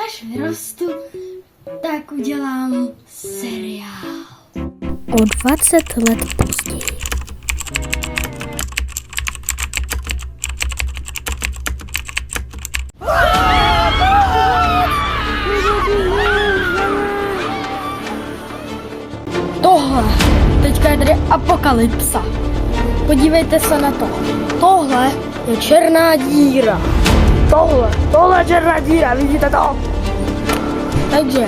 Až vyrostu, tak udělám seriál. O 20 let později. Tohle, teďka je tady apokalypsa. Podívejte se na to. Tohle je černá díra. Tohle je černá díra, vidíte to? Takže,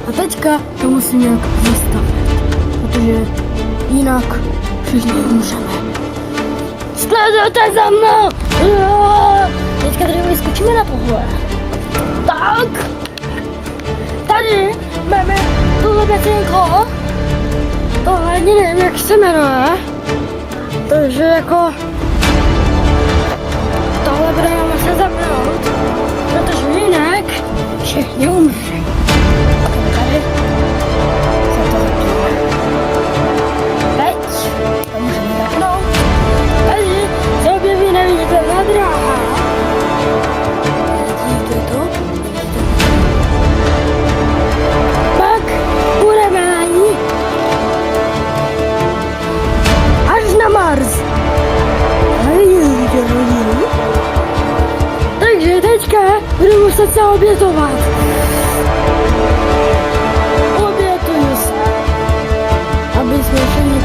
a teďka to musím nějak zastavit, protože jinak všichni umřeme. Sledujte za mnou! Teďka tady vyskočíme na tohle. Tak! Tady máme tohle becinko. Tohle ani nevím, jak se jmenuje. Takže jako... Tohle budeme muset zapnout, protože jinak všichni umří. Tady se to zapíná. Teď to můžeme zapnout. Tady se objeví neviditelná dráha. Vidíte to? Pak budeme na ní až na Mars. Takže teďka budu muset se obětovat. Obětuju se, aby jsme všichni